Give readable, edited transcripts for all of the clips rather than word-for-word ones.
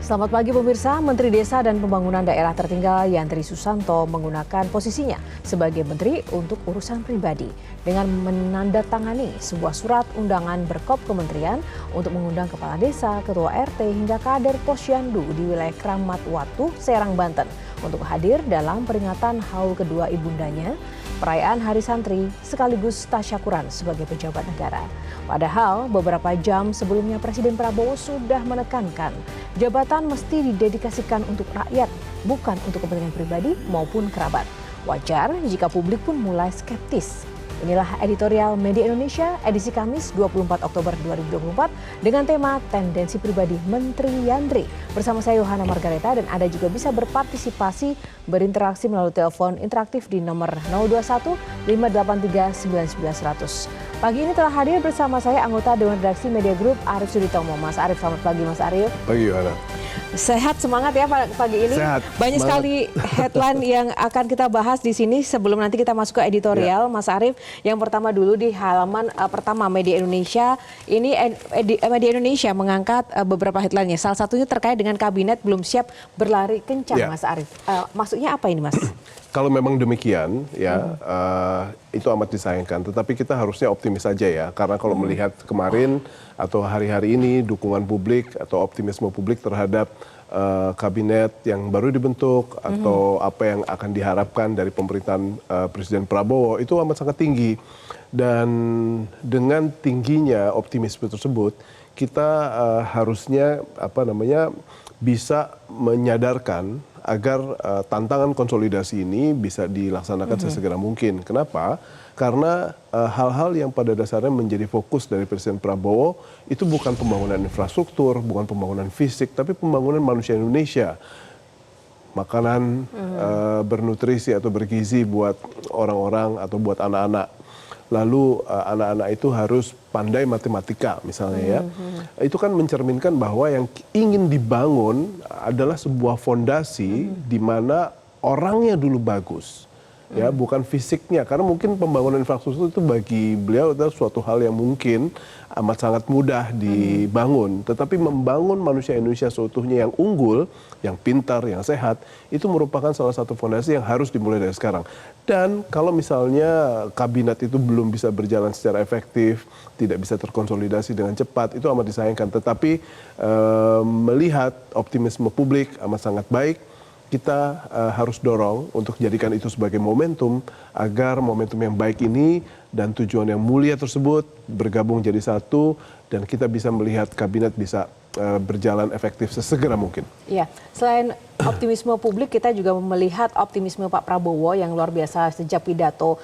Selamat pagi pemirsa, Menteri Desa dan Pembangunan Daerah Tertinggal Yandri Susanto menggunakan posisinya sebagai menteri untuk urusan pribadi dengan menandatangani sebuah surat undangan berkop kementerian untuk mengundang kepala desa, ketua RT hingga kader posyandu di wilayah Kramat Watu, Serang, Banten untuk hadir dalam peringatan haul kedua ibundanya, perayaan Hari Santri sekaligus tasyakuran sebagai pejabat negara. Padahal beberapa jam sebelumnya Presiden Prabowo sudah menekankan jabatan mesti didedikasikan untuk rakyat, bukan untuk kepentingan pribadi maupun kerabat. Wajar jika publik pun mulai skeptis. Inilah editorial Media Indonesia edisi Kamis 24 Oktober 2024 dengan tema Tendensi Pribadi Menteri Yandri. Bersama saya Yohana Margareta dan Anda juga bisa berpartisipasi berinteraksi melalui telepon interaktif di nomor 021 583 99100. Pagi ini telah hadir bersama saya anggota Dewan Redaksi Media Group Arief Suditomo. Mas Arief, selamat pagi Mas Arief. Pagi Yohana. Sehat, semangat ya pagi ini. Sehat, banyak semangat. sekali headline yang akan kita bahas di sini sebelum nanti kita masuk ke editorial, ya. Mas Arief, yang pertama dulu di halaman pertama Media Indonesia. Ini Media Indonesia mengangkat beberapa headline-nya. Salah satunya terkait dengan kabinet belum siap berlari kencang, ya. Mas Arief. Maksudnya apa ini, Mas? Kalau memang demikian, ya itu amat disayangkan. Tetapi kita harusnya optimis saja ya, karena kalau melihat kemarin atau hari-hari ini dukungan publik atau optimisme publik terhadap kabinet yang baru dibentuk atau apa yang akan diharapkan dari pemerintahan Presiden Prabowo itu amat sangat tinggi. Dan dengan tingginya optimisme tersebut, kita harusnya bisa menyadarkan agar tantangan konsolidasi ini bisa dilaksanakan sesegera mungkin. Kenapa? Karena hal-hal yang pada dasarnya menjadi fokus dari Presiden Prabowo itu bukan pembangunan infrastruktur, bukan pembangunan fisik, tapi pembangunan manusia Indonesia. Makanan bernutrisi atau bergizi buat orang-orang atau buat anak-anak. Lalu anak-anak itu harus pandai matematika misalnya ya. Itu kan mencerminkan bahwa yang ingin dibangun adalah sebuah fondasi di mana orangnya dulu bagus. Ya, bukan fisiknya, karena mungkin pembangunan infrastruktur itu bagi beliau adalah suatu hal yang mungkin amat sangat mudah dibangun. Tetapi membangun manusia Indonesia seutuhnya yang unggul, yang pintar, yang sehat, itu merupakan salah satu fondasi yang harus dimulai dari sekarang. Dan kalau misalnya kabinet itu belum bisa berjalan secara efektif, tidak bisa terkonsolidasi dengan cepat, itu amat disayangkan. Tetapi melihat optimisme publik amat sangat baik, kita harus dorong untuk jadikan itu sebagai momentum agar momentum yang baik ini dan tujuan yang mulia tersebut bergabung jadi satu dan kita bisa melihat kabinet bisa berjalan efektif sesegera mungkin. Iya, selain optimisme publik kita juga melihat optimisme Pak Prabowo yang luar biasa sejak pidato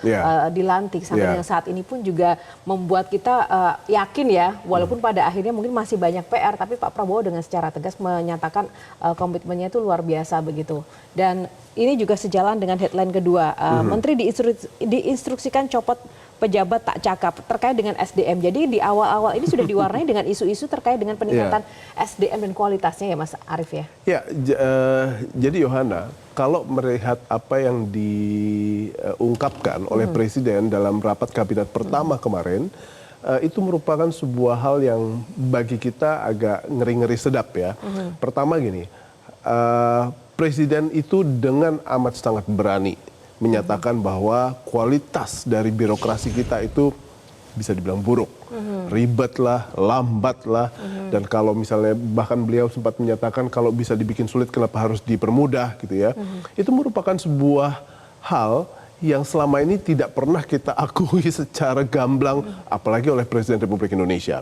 dilantik sampai dengan saat ini pun juga membuat kita yakin ya, walaupun pada akhirnya mungkin masih banyak PR, tapi Pak Prabowo dengan secara tegas menyatakan komitmennya itu luar biasa begitu. Dan ini juga sejalan dengan headline kedua, Menteri diinstruksikan copot pejabat tak cakap terkait dengan SDM. Jadi di awal-awal ini sudah diwarnai dengan isu-isu terkait dengan peningkatan SDM dan kualitasnya ya Mas Arief ya? Ya, jadi Yohana, kalau melihat apa yang diungkapkan oleh Presiden dalam rapat kabinet pertama kemarin, itu merupakan sebuah hal yang bagi kita agak ngeri-ngeri sedap ya. Pertama gini, Presiden itu dengan amat sangat berani menyatakan bahwa kualitas dari birokrasi kita itu bisa dibilang buruk, ribet lah, lambat lah, dan kalau misalnya bahkan beliau sempat menyatakan kalau bisa dibikin sulit kenapa harus dipermudah gitu ya. Itu merupakan sebuah hal yang selama ini tidak pernah kita akui secara gamblang, apalagi oleh Presiden Republik Indonesia.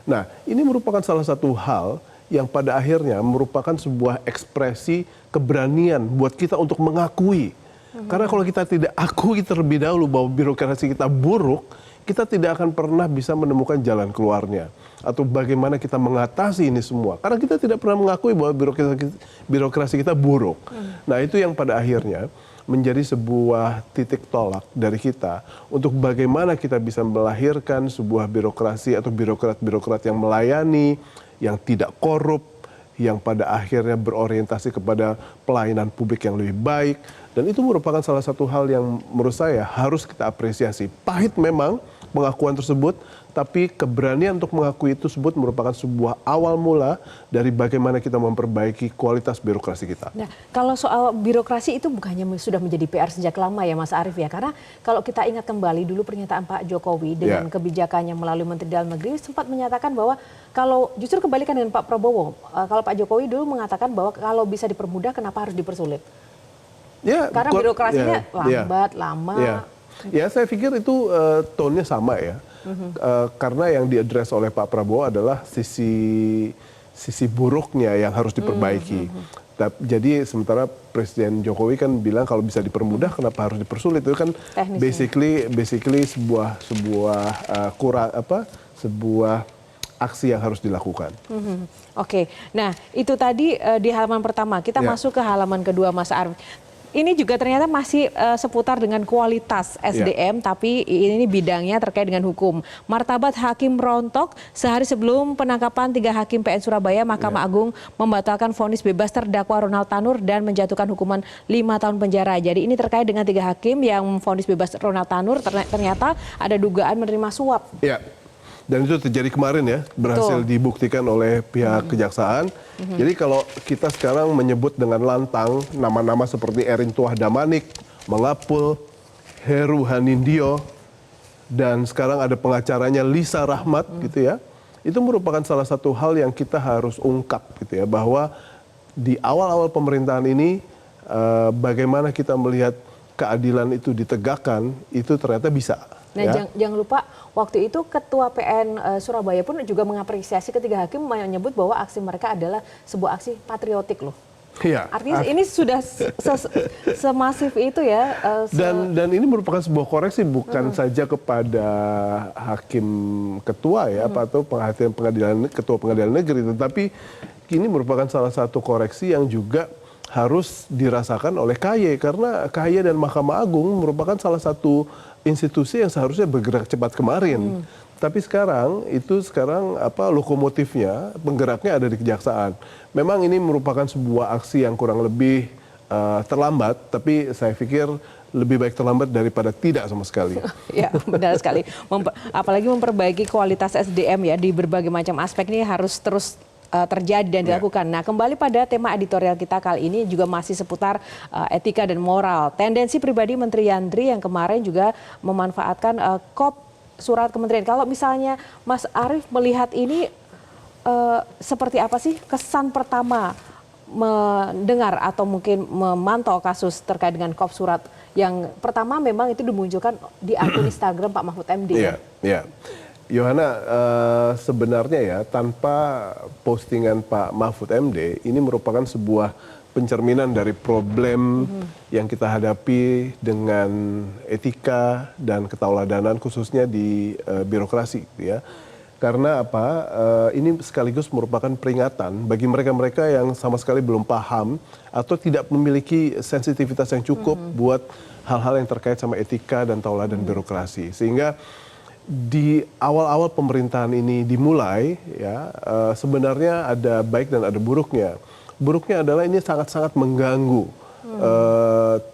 Nah, ini merupakan salah satu hal yang pada akhirnya merupakan sebuah ekspresi keberanian buat kita untuk mengakui. Karena kalau kita tidak akui terlebih dahulu bahwa birokrasi kita buruk, kita tidak akan pernah bisa menemukan jalan keluarnya. Atau bagaimana kita mengatasi ini semua. Karena kita tidak pernah mengakui bahwa birokrasi kita buruk. Nah itu yang pada akhirnya menjadi sebuah titik tolak dari kita untuk bagaimana kita bisa melahirkan sebuah birokrasi atau birokrat-birokrat yang melayani, yang tidak korup, yang pada akhirnya berorientasi kepada pelayanan publik yang lebih baik. Dan itu merupakan salah satu hal yang menurut saya harus kita apresiasi. Pahit memang, pengakuan tersebut, tapi keberanian untuk mengakui itu tersebut merupakan sebuah awal mula dari bagaimana kita memperbaiki kualitas birokrasi kita. Nah, kalau soal birokrasi itu bukannya sudah menjadi PR sejak lama ya Mas Arief ya? Karena kalau kita ingat kembali dulu pernyataan Pak Jokowi dengan kebijakannya melalui Menteri Dalam Negeri sempat menyatakan bahwa kalau justru kebalikan dengan Pak Prabowo, kalau Pak Jokowi dulu mengatakan bahwa kalau bisa dipermudah kenapa harus dipersulit? Ya, karena birokrasinya lambat, lama. Ya, saya pikir itu tone-nya sama ya. Karena yang diadres oleh Pak Prabowo adalah sisi buruknya yang harus diperbaiki. Jadi sementara Presiden Jokowi kan bilang kalau bisa dipermudah kenapa harus dipersulit, itu kan basically sebuah aksi yang harus dilakukan. Oke, nah itu tadi di halaman pertama, kita masuk ke halaman kedua Mas Arief. Ini juga ternyata masih seputar dengan kualitas SDM, tapi ini bidangnya terkait dengan hukum. Martabat hakim rontok sehari sebelum penangkapan 3 hakim PN Surabaya, Mahkamah Agung membatalkan vonis bebas terdakwa Ronald Tanur dan menjatuhkan hukuman 5 tahun penjara. Jadi ini terkait dengan 3 hakim yang vonis bebas Ronald Tanur, ternyata ada dugaan menerima suap. Ya. Dan itu terjadi kemarin ya, berhasil dibuktikan oleh pihak kejaksaan. Jadi kalau kita sekarang menyebut dengan lantang nama-nama seperti Erin Tuah Damanik, Mengapul, Heru Hanindyo, dan sekarang ada pengacaranya Lisa Rahmat gitu ya. Itu merupakan salah satu hal yang kita harus ungkap gitu ya, bahwa di awal-awal pemerintahan ini bagaimana kita melihat keadilan itu ditegakkan, itu ternyata bisa. Nah, jangan lupa waktu itu Ketua PN Surabaya pun juga mengapresiasi ketiga hakim, menyebut bahwa aksi mereka adalah sebuah aksi patriotik loh. Iya. Artinya ini sudah semasif itu ya. Dan ini merupakan sebuah koreksi bukan saja kepada hakim ketua ya, atau ketua pengadilan negeri, tetapi ini merupakan salah satu koreksi yang juga harus dirasakan oleh KY, karena KY dan Mahkamah Agung merupakan salah satu institusi yang seharusnya bergerak cepat kemarin. Tapi sekarang lokomotifnya, penggeraknya ada di kejaksaan. Memang ini merupakan sebuah aksi yang kurang lebih terlambat, tapi saya pikir lebih baik terlambat daripada tidak sama sekali. Ya, benar sekali. Apalagi memperbaiki kualitas SDM ya di berbagai macam aspek ini harus terus terjadi dan dilakukan. Nah, kembali pada tema editorial kita kali ini juga masih seputar etika dan moral. Tendensi pribadi Menteri Yandri yang kemarin juga memanfaatkan kop surat kementerian. Kalau misalnya Mas Arief melihat ini seperti apa sih kesan pertama mendengar atau mungkin memantau kasus terkait dengan kop surat yang pertama memang itu dimunculkan di akun Instagram Pak Mahfud MD. Iya. Yohana, sebenarnya ya tanpa postingan Pak Mahfud MD, ini merupakan sebuah pencerminan dari problem yang kita hadapi dengan etika dan ketauladanan khususnya di birokrasi ya. Karena apa? Ini sekaligus merupakan peringatan bagi mereka-mereka yang sama sekali belum paham atau tidak memiliki sensitivitas yang cukup buat hal-hal yang terkait sama etika dan tauladan birokrasi. Sehingga di awal-awal pemerintahan ini dimulai, ya sebenarnya ada baik dan ada buruknya. Buruknya adalah ini sangat-sangat mengganggu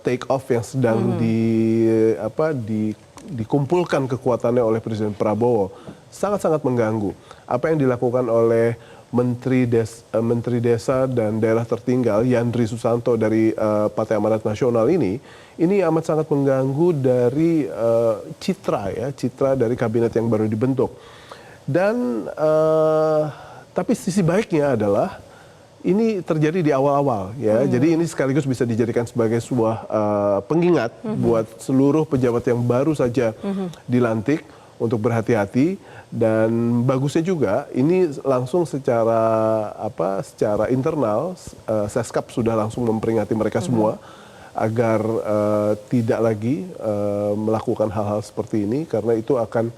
take off yang sedang dikumpulkan kekuatannya oleh Presiden Prabowo. Sangat-sangat mengganggu. Apa yang dilakukan oleh Menteri Desa dan Daerah Tertinggal Yandri Susanto dari Partai Amanat Nasional ini amat sangat mengganggu dari citra dari kabinet yang baru dibentuk. Dan tapi sisi baiknya adalah ini terjadi di awal-awal ya. Jadi ini sekaligus bisa dijadikan sebagai sebuah pengingat buat seluruh pejabat yang baru saja dilantik untuk berhati-hati. Dan bagusnya juga ini langsung secara internal Seskap sudah langsung memperingati mereka semua agar tidak lagi melakukan hal-hal seperti ini karena itu akan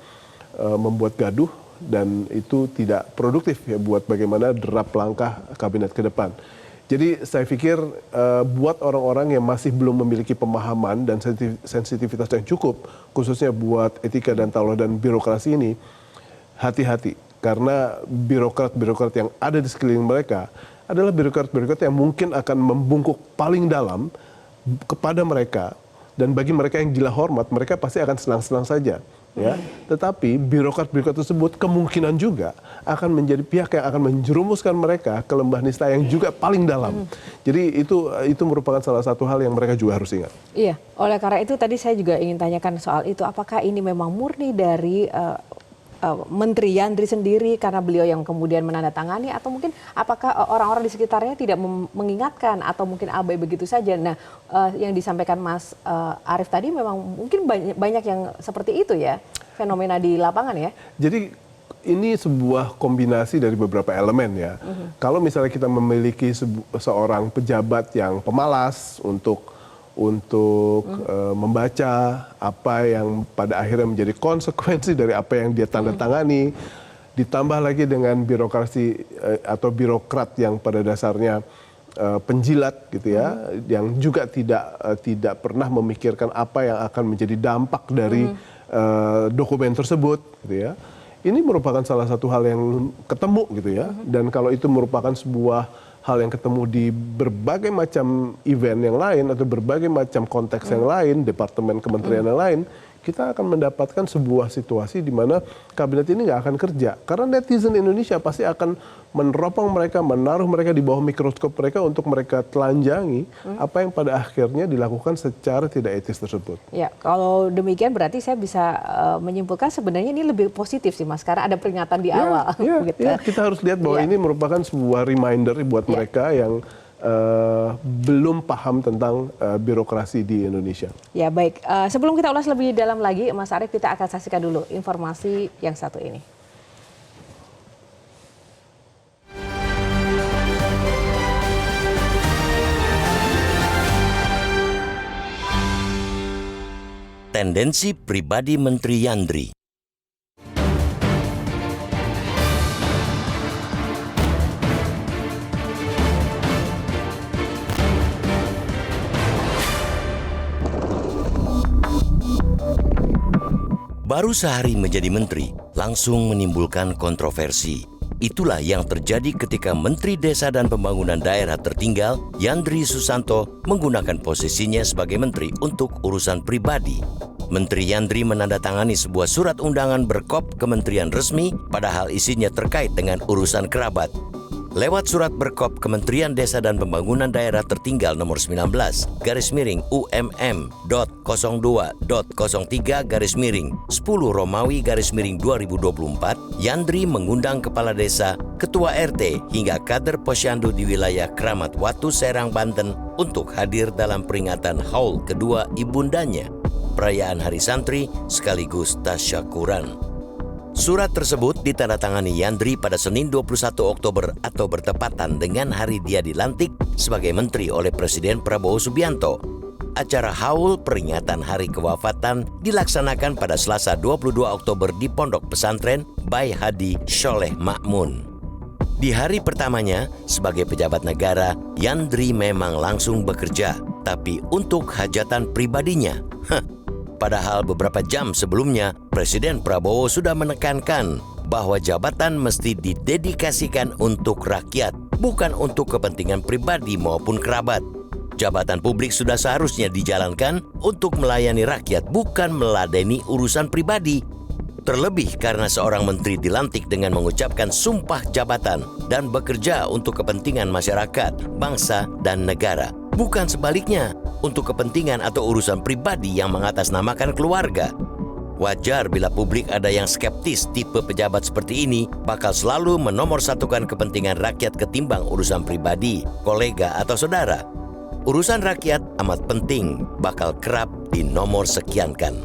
membuat gaduh dan itu tidak produktif ya buat bagaimana derap langkah kabinet ke depan. Jadi saya pikir buat orang-orang yang masih belum memiliki pemahaman dan sensitivitas yang cukup khususnya buat etika dan tauladan birokrasi ini, hati-hati, karena birokrat-birokrat yang ada di sekeliling mereka adalah birokrat-birokrat yang mungkin akan membungkuk paling dalam kepada mereka, dan bagi mereka yang gila hormat, mereka pasti akan senang-senang saja. ya. Tetapi birokrat-birokrat tersebut kemungkinan juga akan menjadi pihak yang akan menjerumuskan mereka ke lembah nista yang juga paling dalam. Jadi itu merupakan salah satu hal yang mereka juga harus ingat. Iya, oleh karena itu tadi saya juga ingin tanyakan soal itu, apakah ini memang murni dari Menteri Yandri sendiri karena beliau yang kemudian menandatangani, atau mungkin apakah orang-orang di sekitarnya tidak mengingatkan atau mungkin abai begitu saja. Nah, yang disampaikan Mas Arief tadi memang mungkin banyak yang seperti itu ya, fenomena di lapangan ya. Jadi ini sebuah kombinasi dari beberapa elemen ya. Kalau misalnya kita memiliki seorang pejabat yang pemalas untuk membaca apa yang pada akhirnya menjadi konsekuensi dari apa yang dia tanda tangani, ditambah lagi dengan birokrasi atau birokrat yang pada dasarnya penjilat gitu ya, yang juga tidak pernah memikirkan apa yang akan menjadi dampak dari dokumen tersebut gitu ya. Ini merupakan salah satu hal yang ketemu gitu ya, dan kalau itu merupakan sebuah hal yang ketemu di berbagai macam event yang lain atau berbagai macam konteks yang lain, departemen kementerian yang lain, kita akan mendapatkan sebuah situasi di mana kabinet ini nggak akan kerja. Karena netizen Indonesia pasti akan meneropong mereka, menaruh mereka di bawah mikroskop mereka untuk mereka telanjangi apa yang pada akhirnya dilakukan secara tidak etis tersebut. Ya, kalau demikian berarti saya bisa menyimpulkan sebenarnya ini lebih positif sih Mas, karena ada peringatan di awal. Ya, kita harus lihat bahwa ini merupakan sebuah reminder buat mereka yang belum paham tentang birokrasi di Indonesia. Ya baik, sebelum kita ulas lebih dalam lagi Mas Arief, kita akan saksikan dulu informasi yang satu ini. Tendensi pribadi Menteri Yandri. Baru sehari menjadi menteri, langsung menimbulkan kontroversi. Itulah yang terjadi ketika Menteri Desa dan Pembangunan Daerah tertinggal, Yandri Susanto, menggunakan posisinya sebagai menteri untuk urusan pribadi. Menteri Yandri menandatangani sebuah surat undangan berkop kementerian resmi, padahal isinya terkait dengan urusan kerabat. Lewat surat berkop Kementerian Desa dan Pembangunan Daerah Tertinggal nomor 19/UMM.02.03/10 Yandri mengundang kepala desa, ketua RT hingga kader posyandu di wilayah Kramat Watu, Serang, Banten untuk hadir dalam peringatan haul kedua ibundanya, perayaan Hari Santri sekaligus tasyakuran. Surat tersebut ditandatangani Yandri pada Senin 21 Oktober atau bertepatan dengan hari dia dilantik sebagai menteri oleh Presiden Prabowo Subianto. Acara haul peringatan hari kewafatan dilaksanakan pada Selasa 22 Oktober di Pondok Pesantren Bayi Hadi Sholeh Ma'mun. Di hari pertamanya sebagai pejabat negara, Yandri memang langsung bekerja, tapi untuk hajatan pribadinya. Padahal beberapa jam sebelumnya, Presiden Prabowo sudah menekankan bahwa jabatan mesti didedikasikan untuk rakyat, bukan untuk kepentingan pribadi maupun kerabat. Jabatan publik sudah seharusnya dijalankan untuk melayani rakyat, bukan meladeni urusan pribadi. Terlebih karena seorang menteri dilantik dengan mengucapkan sumpah jabatan dan bekerja untuk kepentingan masyarakat, bangsa, dan negara. Bukan sebaliknya, untuk kepentingan atau urusan pribadi yang mengatasnamakan keluarga. Wajar bila publik ada yang skeptis tipe pejabat seperti ini bakal selalu menomorsatukan kepentingan rakyat ketimbang urusan pribadi, kolega, atau saudara. Urusan rakyat amat penting, bakal kerap dinomorsekiankan.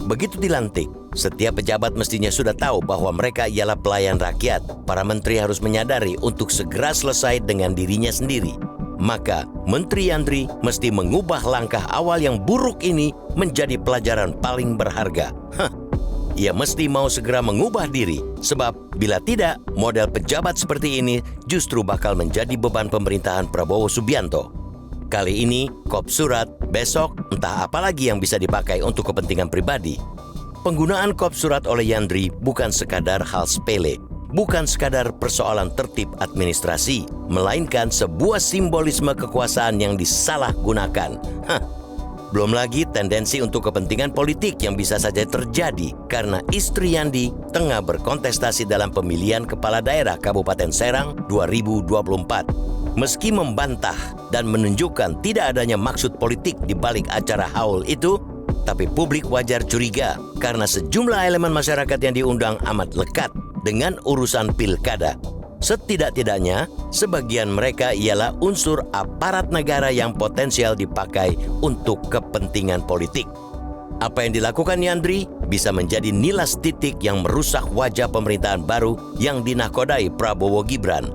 Begitu dilantik, setiap pejabat mestinya sudah tahu bahwa mereka ialah pelayan rakyat. Para menteri harus menyadari untuk segera selesai dengan dirinya sendiri. Maka Menteri Yandri mesti mengubah langkah awal yang buruk ini menjadi pelajaran paling berharga. Ia mesti mau segera mengubah diri, sebab bila tidak, model pejabat seperti ini justru bakal menjadi beban pemerintahan Prabowo Subianto. Kali ini kop surat, besok entah apa lagi yang bisa dipakai untuk kepentingan pribadi. Penggunaan kop surat oleh Yandri bukan sekadar hal sepele, bukan sekadar persoalan tertib administrasi, melainkan sebuah simbolisme kekuasaan yang disalahgunakan. Belum lagi tendensi untuk kepentingan politik yang bisa saja terjadi karena istri Yandi tengah berkontestasi dalam pemilihan kepala daerah Kabupaten Serang 2024. Meski membantah dan menunjukkan tidak adanya maksud politik di balik acara haul itu, tapi publik wajar curiga karena sejumlah elemen masyarakat yang diundang amat lekat dengan urusan pilkada. Setidak-tidaknya, sebagian mereka ialah unsur aparat negara yang potensial dipakai untuk kepentingan politik. Apa yang dilakukan Yandri bisa menjadi nilas titik yang merusak wajah pemerintahan baru yang dinakodai Prabowo Gibran.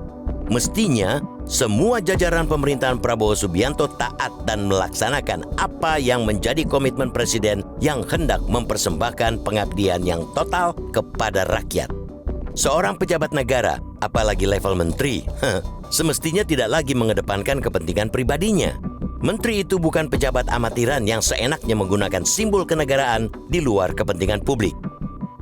Mestinya, semua jajaran pemerintahan Prabowo Subianto taat dan melaksanakan apa yang menjadi komitmen Presiden yang hendak mempersembahkan pengabdian yang total kepada rakyat. Seorang pejabat negara, apalagi level menteri, semestinya tidak lagi mengedepankan kepentingan pribadinya. Menteri itu bukan pejabat amatiran yang seenaknya menggunakan simbol kenegaraan di luar kepentingan publik.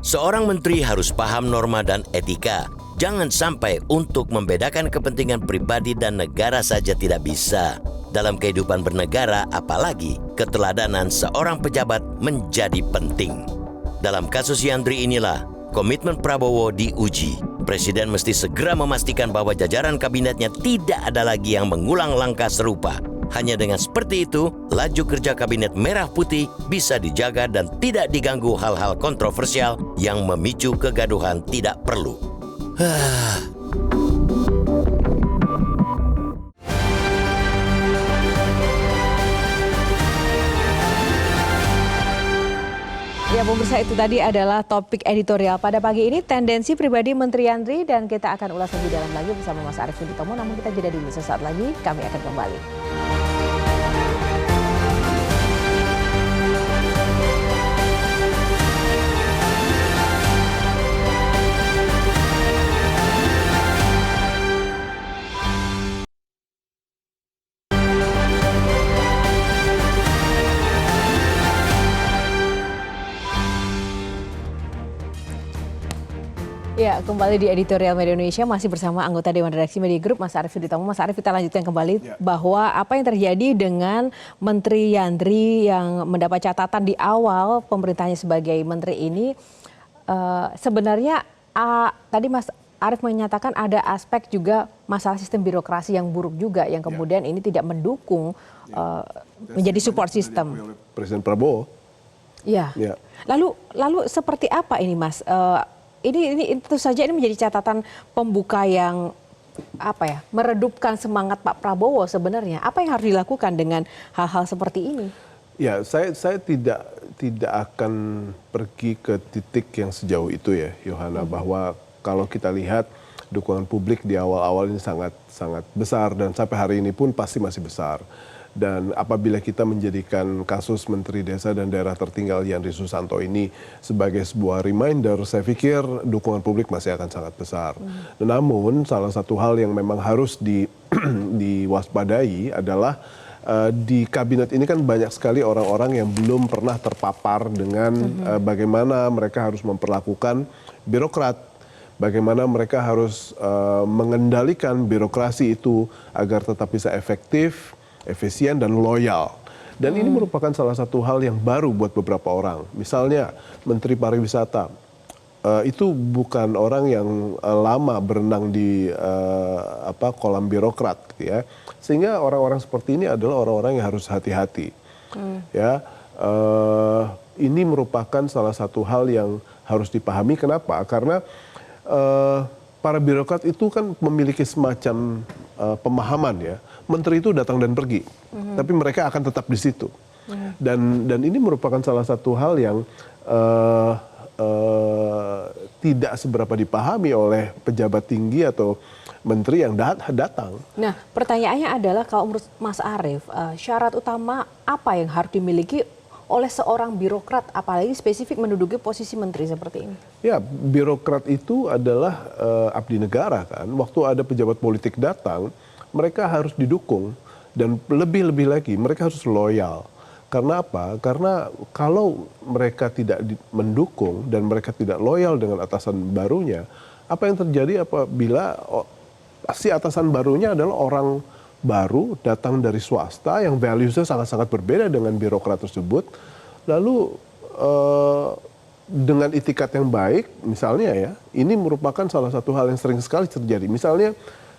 Seorang menteri harus paham norma dan etika. Jangan sampai untuk membedakan kepentingan pribadi dan negara saja tidak bisa. Dalam kehidupan bernegara, apalagi keteladanan seorang pejabat menjadi penting. Dalam kasus Yandri inilah, komitmen Prabowo diuji. Presiden mesti segera memastikan bahwa jajaran kabinetnya tidak ada lagi yang mengulang langkah serupa. Hanya dengan seperti itu, laju kerja kabinet merah putih bisa dijaga dan tidak diganggu hal-hal kontroversial yang memicu kegaduhan tidak perlu. Ya, pemirsa, itu tadi adalah topik editorial pada pagi ini, tendensi pribadi Menteri Yandri, dan kita akan ulas lebih dalam lagi bersama Mas Arief Suditomo. Namun kita jeda dulu, sesaat lagi kami akan kembali. Ya, kembali di Editorial Media Indonesia, masih bersama anggota Dewan Redaksi Media Group, Mas Arief Suditomo. Mas Arief, kita lanjutkan kembali bahwa apa yang terjadi dengan Menteri Yandri yang mendapat catatan di awal pemerintahnya sebagai menteri ini, sebenarnya tadi Mas Arief menyatakan ada aspek juga masalah sistem birokrasi yang buruk juga, yang kemudian ini tidak mendukung menjadi support system. Presiden Prabowo. Ya. Lalu seperti apa ini, Mas? Ini tentu saja ini menjadi catatan pembuka yang meredupkan semangat Pak Prabowo sebenarnya. Apa yang harus dilakukan dengan hal-hal seperti ini? Ya, saya tidak akan pergi ke titik yang sejauh itu ya, Yohana, bahwa kalau kita lihat dukungan publik di awal-awal ini sangat besar dan sampai hari ini pun pasti masih besar. Dan apabila kita menjadikan kasus Menteri Desa dan Daerah Tertinggal Yandri Susanto ini sebagai sebuah reminder, saya pikir dukungan publik masih akan sangat besar. Namun salah satu hal yang memang harus diwaspadai adalah di kabinet ini kan banyak sekali orang-orang yang belum pernah terpapar dengan bagaimana mereka harus memperlakukan birokrat, bagaimana mereka harus mengendalikan birokrasi itu agar tetap bisa efektif, efisien dan loyal. Dan ini merupakan salah satu hal yang baru buat beberapa orang. Misalnya Menteri Pariwisata itu bukan orang yang lama berenang di kolam birokrat, gitu ya. Sehingga orang-orang seperti ini adalah orang-orang yang harus hati-hati. Ya, ini merupakan salah satu hal yang harus dipahami. Kenapa? Karena para birokrat itu kan memiliki semacam pemahaman ya. Menteri itu datang dan pergi, tapi mereka akan tetap di situ. Dan ini merupakan salah satu hal yang tidak seberapa dipahami oleh pejabat tinggi atau menteri yang datang. Nah, pertanyaannya adalah kalau menurut Mas Arief, syarat utama apa yang harus dimiliki oleh seorang birokrat, apalagi spesifik menduduki posisi menteri seperti ini? Ya, birokrat itu adalah abdi negara kan. Waktu ada pejabat politik datang, mereka harus didukung dan lebih-lebih lagi mereka harus loyal. Karena apa? Karena kalau mereka tidak mendukung dan mereka tidak loyal dengan atasan barunya, apa yang terjadi apabila si atasan barunya adalah orang baru datang dari swasta yang values-nya sangat-sangat berbeda dengan birokrat tersebut. Lalu dengan itikat yang baik, misalnya ya, ini merupakan salah satu hal yang sering sekali terjadi. Misalnya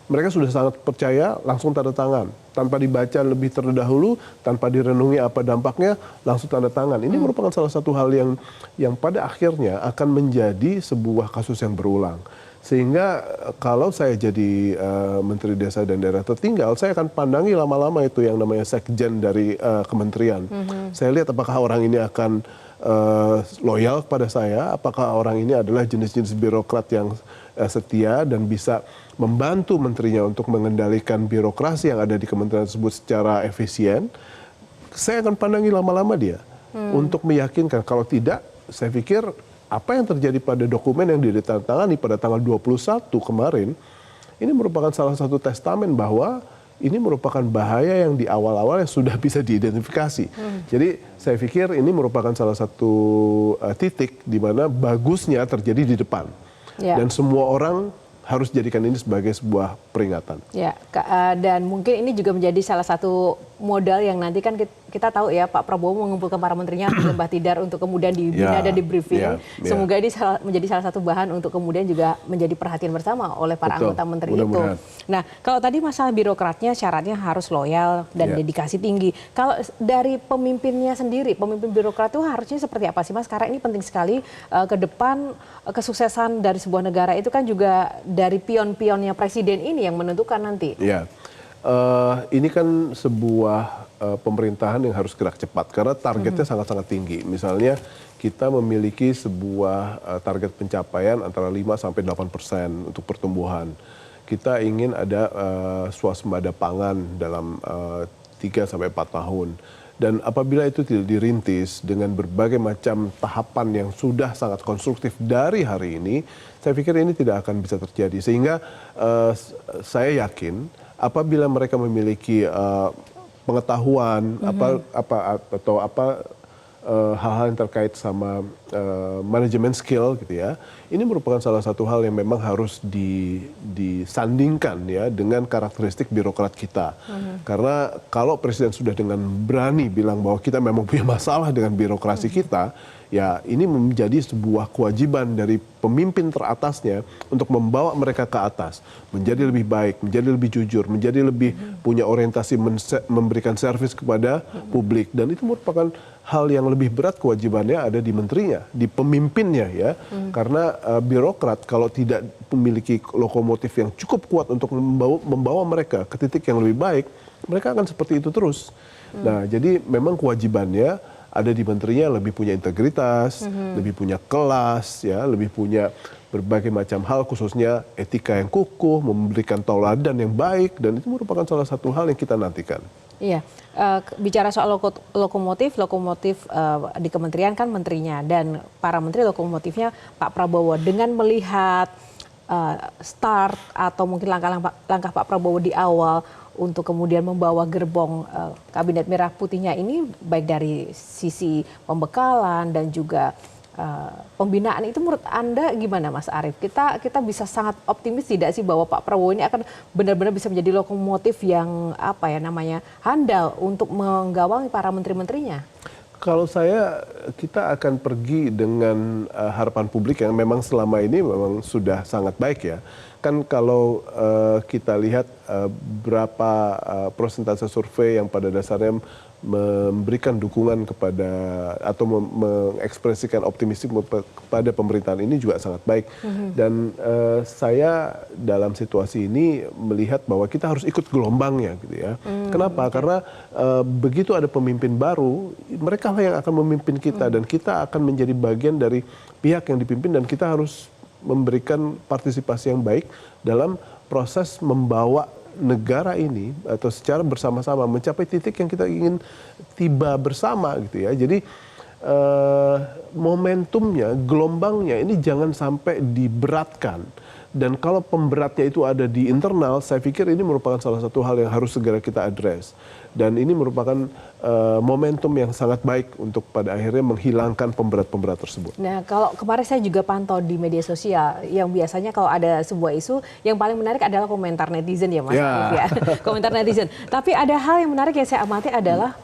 mereka sudah sangat percaya, langsung tanda tangan. Tanpa dibaca lebih terdahulu, tanpa direnungi apa dampaknya, langsung tanda tangan. Ini merupakan salah satu hal yang pada akhirnya akan menjadi sebuah kasus yang berulang. Sehingga kalau saya jadi Menteri Desa dan Daerah Tertinggal, saya akan pandangi lama-lama itu yang namanya sekjen dari kementerian. Saya lihat apakah orang ini akan loyal kepada saya, apakah orang ini adalah jenis-jenis birokrat yang setia dan bisa membantu menterinya untuk mengendalikan birokrasi yang ada di kementerian tersebut secara efisien. Saya akan pandangi lama-lama dia untuk meyakinkan. Kalau tidak, saya pikir apa yang terjadi pada dokumen yang ditandatangani pada tanggal 21 kemarin, ini merupakan salah satu testamen bahwa ini merupakan bahaya yang di awal-awal yang sudah bisa diidentifikasi. Jadi saya pikir ini merupakan salah satu titik di mana bagusnya terjadi di depan. Ya. Dan semua orang harus jadikan ini sebagai sebuah peringatan. Ya, dan mungkin ini juga menjadi salah satu modal yang nanti kan kita tahu ya, Pak Prabowo mengumpulkan para menterinya di Lembah Tidar untuk kemudian dibina dan di briefing. Semoga ini menjadi salah satu bahan untuk kemudian juga menjadi perhatian bersama oleh para anggota menteri itu. Nah, kalau tadi masalah birokratnya syaratnya harus loyal dan dedikasi tinggi. Kalau dari pemimpinnya sendiri, pemimpin birokrat itu harusnya seperti apa sih Mas? Karena ini penting sekali ke depan kesuksesan dari sebuah negara itu kan juga dari pion-pionnya presiden ini yang menentukan nanti. Ya. Ini kan sebuah pemerintahan yang harus gerak cepat karena targetnya sangat-sangat tinggi. Misalnya kita memiliki sebuah target pencapaian antara 5-8% untuk pertumbuhan. Kita ingin ada swasembada pangan dalam 3-4 tahun. Dan apabila itu tidak dirintis dengan berbagai macam tahapan yang sudah sangat konstruktif dari hari ini, saya pikir ini tidak akan bisa terjadi. Sehingga saya yakin apabila mereka memiliki pengetahuan hal-hal yang terkait sama manajemen skill gitu ya, ini merupakan salah satu hal yang memang harus disandingkan ya dengan karakteristik birokrat kita. Karena kalau presiden sudah dengan berani bilang bahwa kita memang punya masalah dengan birokrasi kita, ya ini menjadi sebuah kewajiban dari pemimpin teratasnya untuk membawa mereka ke atas, menjadi lebih baik, menjadi lebih jujur, menjadi lebih punya orientasi memberikan servis kepada publik. Dan itu merupakan hal yang lebih berat kewajibannya ada di menterinya, di pemimpinnya ya. Karena birokrat kalau tidak memiliki lokomotif yang cukup kuat untuk membawa mereka ke titik yang lebih baik, mereka akan seperti itu terus. Nah, jadi memang kewajibannya ada di menterinya lebih punya integritas, lebih punya kelas, ya, lebih punya berbagai macam hal, khususnya etika yang kukuh, memberikan tauladan yang baik, dan itu merupakan salah satu hal yang kita nantikan. Iya, bicara soal lokomotif di kementerian kan menterinya dan para menteri lokomotifnya Pak Prabowo. Dengan melihat start atau mungkin langkah Pak Prabowo di awal untuk kemudian membawa gerbong Kabinet Merah Putihnya ini, baik dari sisi pembekalan dan juga pembinaan, itu menurut Anda gimana Mas Arief? Kita bisa sangat optimis tidak sih bahwa Pak Prabowo ini akan benar-benar bisa menjadi lokomotif yang handal untuk menggawangi para menteri-menterinya? Kalau kita akan pergi dengan harapan publik yang memang selama ini memang sudah sangat baik ya. Kan kalau kita lihat berapa persentase survei yang pada dasarnya memberikan dukungan kepada atau mengekspresikan optimisme kepada pemerintahan ini juga sangat baik. Dan saya dalam situasi ini melihat bahwa kita harus ikut gelombangnya gitu ya. Kenapa? Karena begitu ada pemimpin baru, mereka lah yang akan memimpin kita dan kita akan menjadi bagian dari pihak yang dipimpin, dan kita harus memberikan partisipasi yang baik dalam proses membawa negara ini atau secara bersama-sama mencapai titik yang kita ingin tiba bersama gitu ya. Jadi momentumnya, gelombangnya ini jangan sampai diberatkan Dan kalau pemberatnya itu ada di internal, saya pikir ini merupakan salah satu hal yang harus segera kita address. Dan ini merupakan momentum yang sangat baik untuk pada akhirnya menghilangkan pemberat-pemberat tersebut. Nah, kalau kemarin saya juga pantau di media sosial, yang biasanya kalau ada sebuah isu, yang paling menarik adalah komentar netizen ya Mas Arif ya. Komentar netizen. Tapi ada hal yang menarik yang saya amati adalah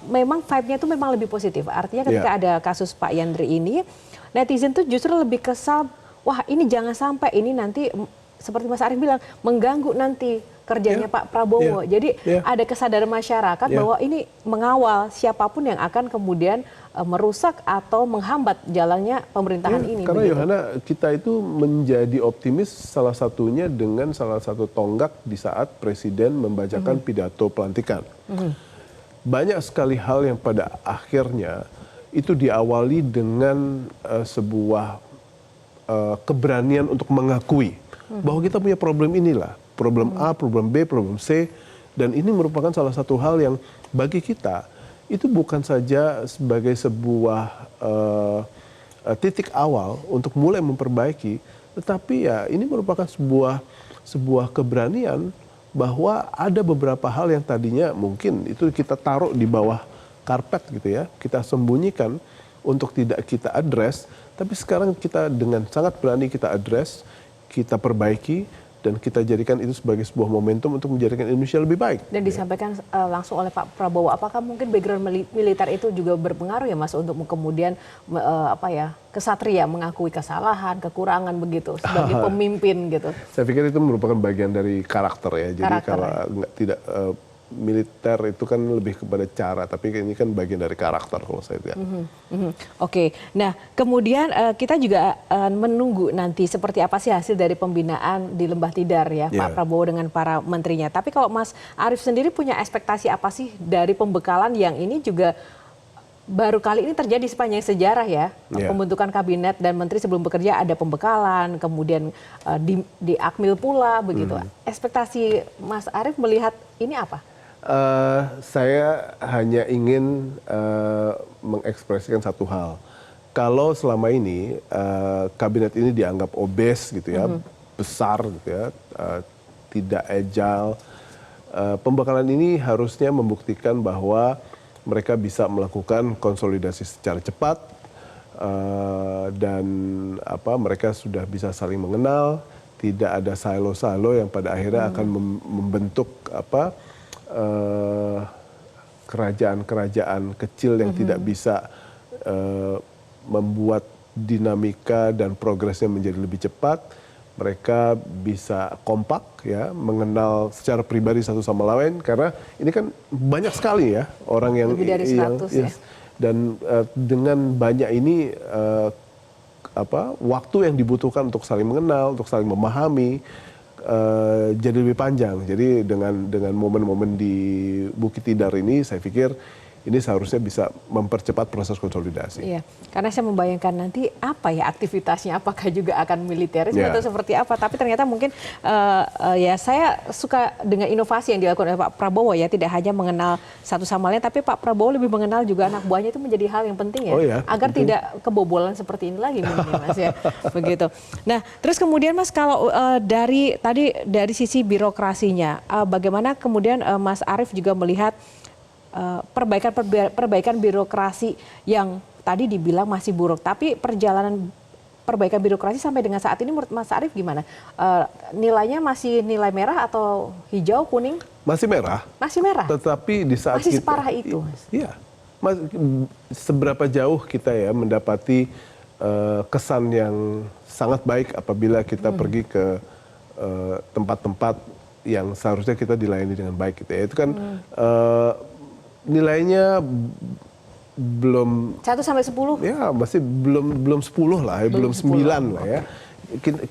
memang vibe-nya itu memang lebih positif. Artinya ketika ada kasus Pak Yandri ini, netizen tuh justru lebih kesal, wah ini jangan sampai ini nanti seperti Mas Arif bilang mengganggu nanti kerjanya Pak Prabowo. Jadi ada kesadaran masyarakat bahwa ini mengawal siapapun yang akan kemudian merusak atau menghambat jalannya pemerintahan ini. Karena Yohana, kita itu menjadi optimis salah satunya dengan salah satu tonggak di saat Presiden membacakan pidato pelantikan. Banyak sekali hal yang pada akhirnya itu diawali dengan sebuah keberanian untuk mengakui bahwa kita punya problem inilah, problem A, problem B, problem C, dan ini merupakan salah satu hal yang bagi kita itu bukan saja sebagai sebuah titik awal untuk mulai memperbaiki, tetapi ya ini merupakan sebuah keberanian bahwa ada beberapa hal yang tadinya mungkin itu kita taruh di bawah karpet gitu ya, kita sembunyikan untuk tidak kita address, tapi sekarang kita dengan sangat berani kita address, kita perbaiki, dan kita jadikan itu sebagai sebuah momentum untuk menjadikan Indonesia lebih baik. Dan disampaikan langsung oleh Pak Prabowo, apakah mungkin background militer itu juga berpengaruh ya Mas untuk kemudian kesatria mengakui kesalahan, kekurangan begitu sebagai pemimpin gitu? Saya pikir itu merupakan bagian dari karakter ya. Jadi kalau tidak militer itu kan lebih kepada cara, tapi ini kan bagian dari karakter kalau saya lihat. Oke, nah kemudian kita juga menunggu nanti seperti apa sih hasil dari pembinaan di Lembah Tidar ya Pak Prabowo dengan para menterinya. Tapi kalau Mas Arief sendiri punya ekspektasi apa sih dari pembekalan yang ini juga baru kali ini terjadi sepanjang sejarah ya, pembentukan kabinet dan menteri sebelum bekerja ada pembekalan, kemudian di Akmil pula begitu. Ekspektasi Mas Arief melihat ini apa? Saya hanya ingin mengekspresikan satu hal. Kalau selama ini kabinet ini dianggap obes gitu ya, besar gitu ya, tidak agile, pembekalan ini harusnya membuktikan bahwa mereka bisa melakukan konsolidasi secara cepat dan mereka sudah bisa saling mengenal, tidak ada silo-silo yang pada akhirnya akan membentuk kerajaan-kerajaan kecil yang tidak bisa membuat dinamika dan progresnya menjadi lebih cepat. Mereka bisa kompak ya, mengenal secara pribadi satu sama lain, karena ini kan banyak sekali ya orang yang lebih dari 100 ya. Dan dengan banyak ini waktu yang dibutuhkan untuk saling mengenal, untuk saling memahami jadi lebih panjang. Jadi dengan momen-momen di Bukit Tidar ini, saya pikir ini seharusnya bisa mempercepat proses konsolidasi. Iya, karena saya membayangkan nanti apa ya aktivitasnya, apakah juga akan militeris atau seperti apa. Tapi ternyata mungkin ya saya suka dengan inovasi yang dilakukan oleh Pak Prabowo ya, tidak hanya mengenal satu sama lain, tapi Pak Prabowo lebih mengenal juga anak buahnya, itu menjadi hal yang penting ya, agar tidak kebobolan seperti ini lagi Mas ya, begitu. Nah, terus kemudian Mas kalau dari sisi birokrasinya, bagaimana kemudian Mas Arief juga melihat perbaikan birokrasi yang tadi dibilang masih buruk, tapi perjalanan perbaikan birokrasi sampai dengan saat ini menurut Mas Arief gimana? Nilainya masih nilai merah atau hijau, kuning? Masih merah. Masih merah. Tetapi di saat masih separah itu, Mas. Iya. Seberapa jauh kita ya mendapati kesan yang sangat baik apabila kita pergi ke tempat-tempat yang seharusnya kita dilayani dengan baik gitu ya. Itu kan nilainya belum 1 sampai 10? Ya, masih belum 10 lah ya, belum 9 lah ya.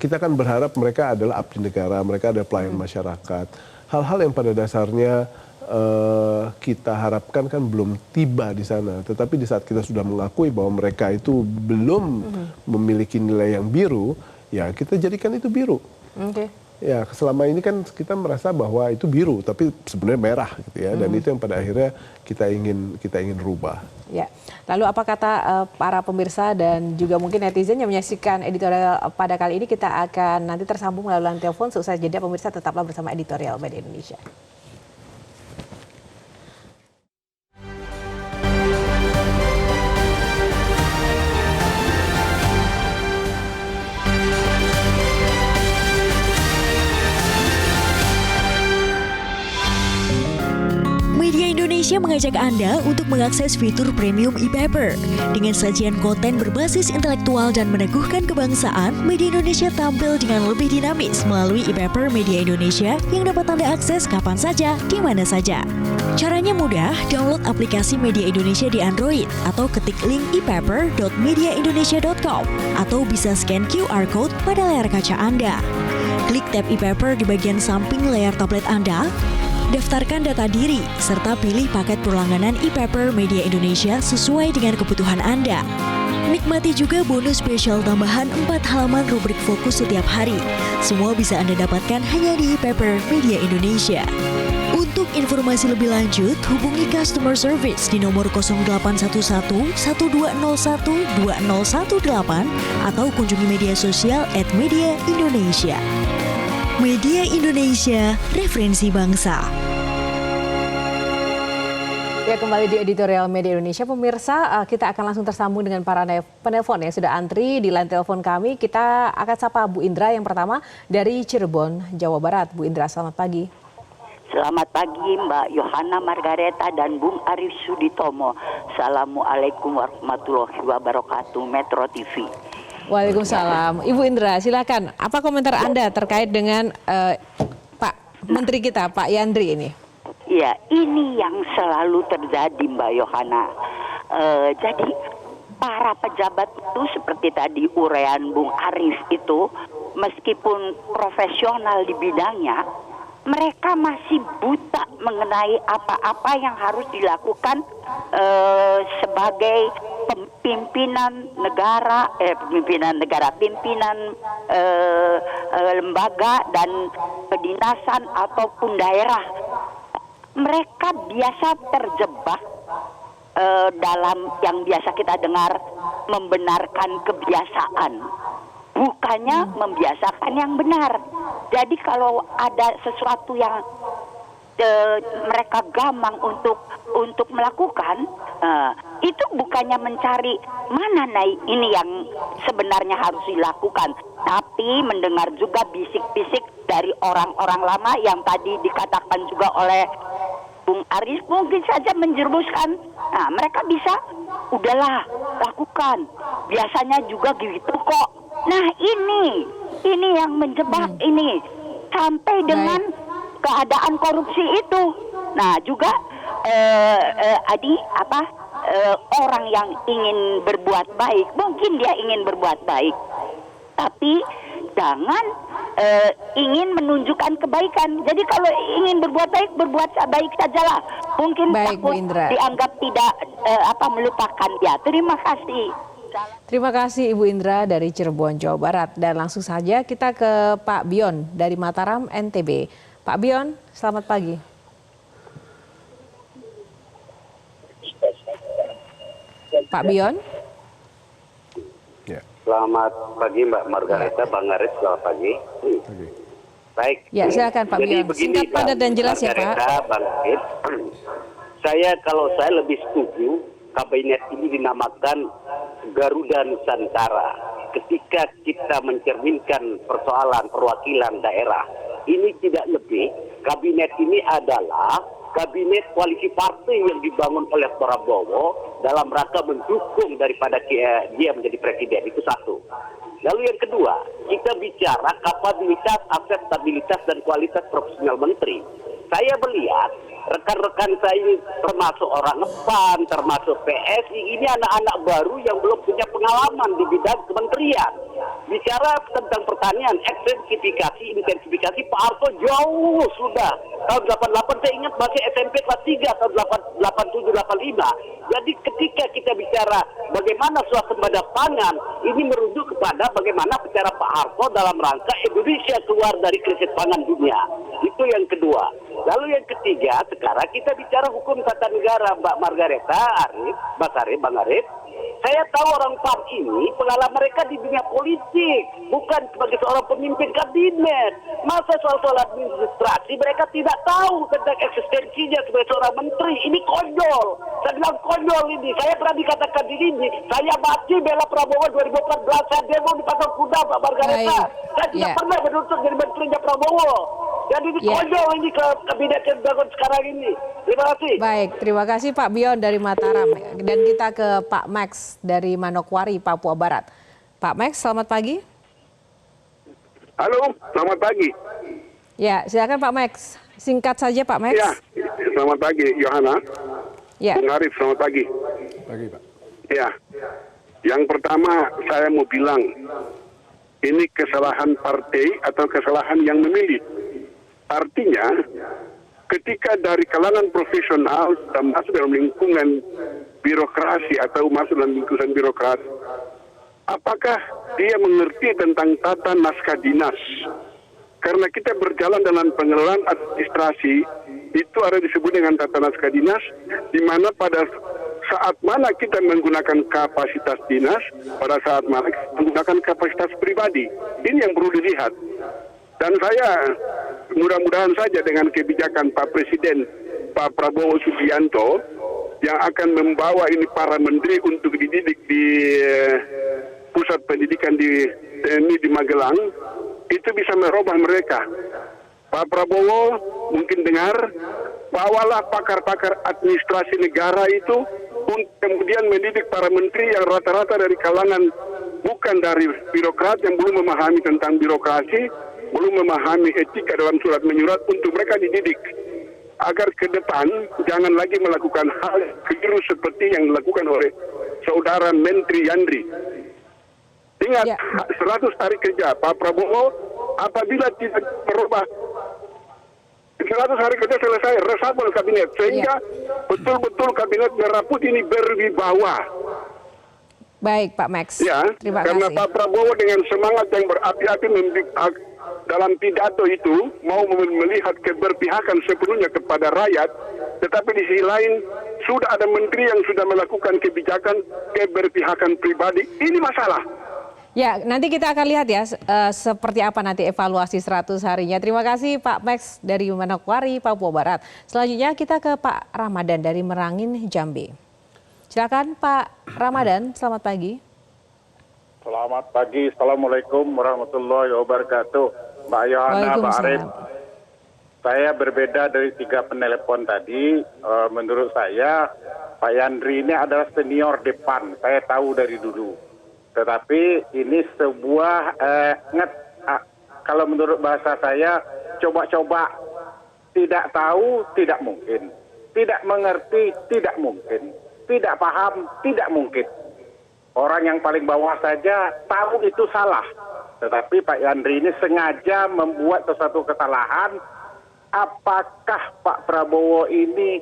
Kita kan berharap mereka adalah abdi negara, mereka adalah pelayan masyarakat. Hal-hal yang pada dasarnya kita harapkan kan belum tiba di sana. Tetapi di saat kita sudah mengakui bahwa mereka itu belum memiliki nilai yang biru, ya kita jadikan itu biru. Ya, selama ini kan kita merasa bahwa itu biru, tapi sebenarnya merah gitu ya. Dan itu yang pada akhirnya kita ingin rubah. Ya, lalu apa kata para pemirsa dan juga mungkin netizen yang menyaksikan editorial pada kali ini? Kita akan nanti tersambung melalui telepon. Seusai jeda, pemirsa tetaplah bersama editorial Media Indonesia. Media Indonesia mengajak Anda untuk mengakses fitur premium e-paper. Dengan sajian konten berbasis intelektual dan meneguhkan kebangsaan, Media Indonesia tampil dengan lebih dinamis melalui e-paper Media Indonesia yang dapat Anda akses kapan saja, di mana saja. Caranya mudah, download aplikasi Media Indonesia di Android atau ketik link e-paper.mediaindonesia.com atau bisa scan QR code pada layar kaca Anda. Klik tab e-paper di bagian samping layar tablet Anda. Daftarkan data diri, serta pilih paket berlangganan e-paper Media Indonesia sesuai dengan kebutuhan Anda. Nikmati juga bonus spesial tambahan 4 halaman rubrik fokus setiap hari. Semua bisa Anda dapatkan hanya di e-paper Media Indonesia. Untuk informasi lebih lanjut, hubungi customer service di nomor 0811 1201 2018 atau kunjungi media sosial @mediaindonesia. Media Indonesia, referensi bangsa. Ya, kembali di editorial Media Indonesia, pemirsa, kita akan langsung tersambung dengan para penelpon yang sudah antri di line telepon kami. Kita akan sapa Bu Indra yang pertama dari Cirebon, Jawa Barat. Bu Indra, selamat pagi. Selamat pagi Mbak Yohana Margareta dan Bung Arif Suditomo. Assalamualaikum warahmatullahi wabarakatuh, Metro TV. Waalaikumsalam. Ibu Indra, silakan. Apa komentar Anda terkait dengan Pak Menteri kita, Pak Yandri ini? Ya, ini yang selalu terjadi Mbak Yohana. Jadi para pejabat itu seperti tadi uraian Bung Arif itu, meskipun profesional di bidangnya, mereka masih buta mengenai apa-apa yang harus dilakukan sebagai pimpinan negara, pimpinan lembaga dan kedinasan ataupun daerah. Mereka biasa terjebak dalam yang biasa kita dengar membenarkan kebiasaan, bukannya membiasakan yang benar. Jadi kalau ada sesuatu yang mereka gamang untuk melakukan, itu bukannya mencari mana ini yang sebenarnya harus dilakukan, tapi mendengar juga bisik-bisik dari orang-orang lama yang tadi dikatakan juga oleh Bung Aris, mungkin saja menjerumuskan. Nah, mereka bisa, udahlah, lakukan. Biasanya juga gitu kok. Nah, ini yang menjebak ini sampai dengan keadaan korupsi itu. Nah, juga orang yang ingin berbuat baik, mungkin dia ingin berbuat baik, tapi jangan ingin menunjukkan kebaikan. Jadi kalau ingin berbuat baik sajalah. Mungkin baik, takut dianggap tidak melupakan dia. Terima kasih. Terima kasih Ibu Indra dari Cirebon, Jawa Barat. Dan langsung saja kita ke Pak Bion dari Mataram, NTB. Pak Bion, selamat pagi. Pak Bion. Selamat pagi Mbak Margareta, Bang Aris, selamat pagi. Baik. Ya, silakan Pak Bion. Singkat, padat dan jelas ya Pak. Bang Aris, kalau saya lebih setuju kabinet ini dinamakan Garuda Nusantara. Ketika kita mencerminkan persoalan perwakilan daerah, ini tidak lebih, kabinet ini adalah kabinet koalisi partai yang dibangun oleh Prabowo dalam rangka mendukung daripada dia menjadi presiden. Itu satu. Lalu yang kedua, kita bicara kapabilitas, akseptabilitas, dan kualitas profesional menteri. Saya melihat rekan-rekan saya ini termasuk orang PAN, termasuk PSI, ini anak-anak baru yang belum punya pengalaman pengalaman di bidang kementerian. Bicara tentang pertanian, intensifikasi Pak Harto jauh sudah. Tahun 88 saya ingat masih SMP kelas 3 tahun 87 85. Jadi ketika kita bicara bagaimana swasembada pangan, ini merujuk kepada bagaimana bicara Pak Harto dalam rangka Indonesia keluar dari krisis pangan dunia. Itu yang kedua. Lalu yang ketiga, sekarang kita bicara hukum tata negara, Mbak Margareta, Bang Arif. Saya tahu orang PAN ini pengalaman mereka di dunia politik, bukan sebagai seorang pemimpin kabinet. Masa soal-soal administrasi mereka tidak tahu tentang eksistensinya sebagai seorang menteri. Ini konyol. Saya bilang konyol ini. Saya pernah dikatakan di sini, saya mati bela Prabowo 2014, saya demo di Patung Kuda, Pak Margareta. Saya tidak pernah menuntut jadi menterinya Prabowo. Jadi ini konyol ini ke kabinet yang dibangun sekarang ini. Terima kasih. Baik, terima kasih Pak Bion dari Mataram. Dan kita ke Pak Max dari Manokwari, Papua Barat. Pak Max, selamat pagi. Halo, selamat pagi. Ya, silakan Pak Max. Singkat saja Pak Max. Ya, selamat pagi Yohana. Ya. Bung Arif, selamat pagi. Pagi, Pak. Ya, yang pertama saya mau bilang, ini kesalahan partai atau kesalahan yang memilih. Artinya, ketika dari kalangan profesional sudah masuk dalam lingkungan birokrasi atau masuk dalam lingkungan birokrasi, apakah dia mengerti tentang tata naskah dinas? Karena kita berjalan dalam pengelolaan administrasi, itu ada disebut dengan tata naskah dinas, di mana pada saat mana kita menggunakan kapasitas dinas, pada saat mana kita menggunakan kapasitas pribadi. Ini yang perlu dilihat. Dan saya mudah-mudahan saja dengan kebijakan Pak Presiden Pak Prabowo Subianto yang akan membawa ini para menteri untuk dididik di pusat pendidikan di TNI di Magelang, itu bisa merubah mereka. Pak Prabowo mungkin dengar, bawalah pakar-pakar administrasi negara itu untuk kemudian mendidik para menteri yang rata-rata dari kalangan bukan dari birokrat yang belum memahami tentang birokrasi, belum memahami etika dalam surat menyurat, untuk mereka dididik agar ke depan jangan lagi melakukan hal keliru seperti yang dilakukan oleh saudara Menteri Yandri. Ingat, 100 hari kerja Pak Prabowo apabila tidak merubah 100 hari kerja selesai, reshuffle kabinet, sehingga betul-betul kabinet merah putih ini berwibawa. Baik Pak Max, Ya, terima karena kasih. Pak Prabowo dengan semangat yang berapi-api dalam pidato itu mau melihat keberpihakan sepenuhnya kepada rakyat, tetapi di sisi lain sudah ada menteri yang sudah melakukan kebijakan keberpihakan pribadi. Ini masalah. Ya, nanti kita akan lihat ya seperti apa nanti evaluasi 100 harinya. Terima kasih Pak Max dari Manokwari, Papua Barat. Selanjutnya kita ke Pak Ramadan dari Merangin, Jambi. Silakan Pak Ramadan, selamat pagi. Selamat pagi, Assalamualaikum warahmatullahi wabarakatuh. Mbak Yohana, Pak Arif. Saya berbeda dari 3 penelepon tadi. Menurut saya, Pak Yandri ini adalah senior depan. Saya tahu dari dulu. Tetapi ini sebuah, kalau menurut bahasa saya, coba-coba. Tidak tahu, tidak mungkin. Tidak mengerti, tidak mungkin. Tidak paham, tidak mungkin. Orang yang paling bawah saja tahu itu salah. Tetapi Pak Yandri ini sengaja membuat sesuatu kesalahan. Apakah Pak Prabowo ini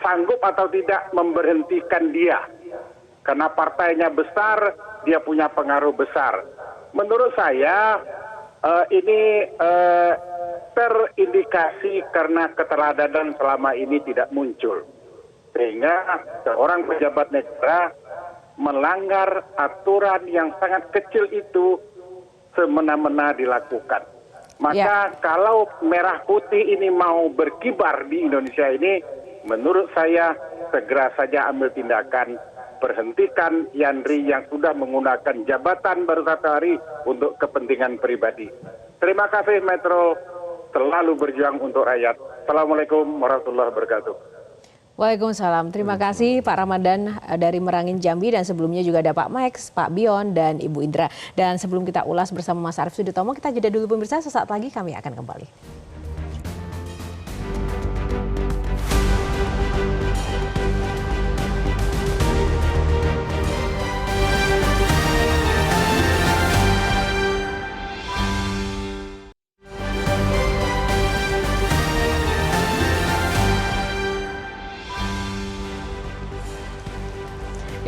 sanggup atau tidak memberhentikan dia? Karena partainya besar, dia punya pengaruh besar. Menurut saya ini terindikasi karena keteladanan selama ini tidak muncul. Sehingga seorang pejabat negara melanggar aturan yang sangat kecil itu semena-mena dilakukan. Maka kalau merah putih ini mau berkibar di Indonesia ini, menurut saya segera saja ambil tindakan, berhentikan Yandri yang sudah menggunakan jabatan baru 1 hari untuk kepentingan pribadi. Terima kasih Metro, selalu berjuang untuk rakyat. Assalamualaikum warahmatullahi wabarakatuh. Waalaikumsalam. Terima kasih Pak Ramadan dari Merangin, Jambi, dan sebelumnya juga ada Pak Max, Pak Bion, dan Ibu Indra. Dan sebelum kita ulas bersama Mas Arief Suditomo, kita jeda dulu pemirsa, sesaat lagi kami akan kembali.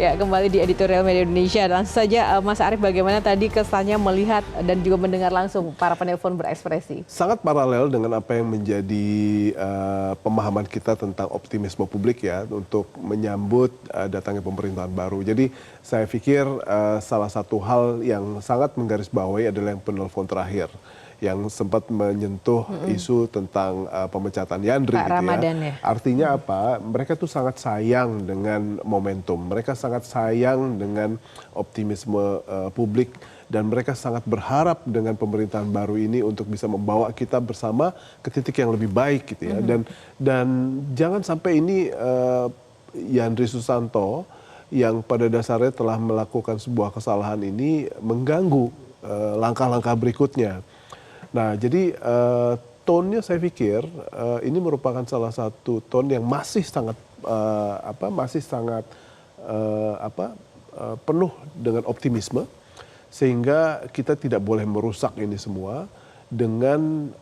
Ya, kembali di Editorial Media Indonesia. Langsung saja Mas Arief, bagaimana tadi kesannya melihat dan juga mendengar langsung para penelpon berekspresi? Sangat paralel dengan apa yang menjadi pemahaman kita tentang optimisme publik ya untuk menyambut datangnya pemerintahan baru. Jadi saya pikir salah satu hal yang sangat menggarisbawahi adalah yang penelpon terakhir yang sempat menyentuh isu tentang pemecatan Yandri Pak gitu Ramadan ya. ya. Artinya apa? Mereka tuh sangat sayang dengan momentum. Mereka sangat sayang dengan optimisme publik dan mereka sangat berharap dengan pemerintahan baru ini untuk bisa membawa kita bersama ke titik yang lebih baik gitu ya. Dan jangan sampai ini Yandri Susanto yang pada dasarnya telah melakukan sebuah kesalahan ini mengganggu langkah-langkah berikutnya. Nah, jadi tone-nya saya pikir ini merupakan salah satu tone yang masih sangat penuh dengan optimisme, sehingga kita tidak boleh merusak ini semua dengan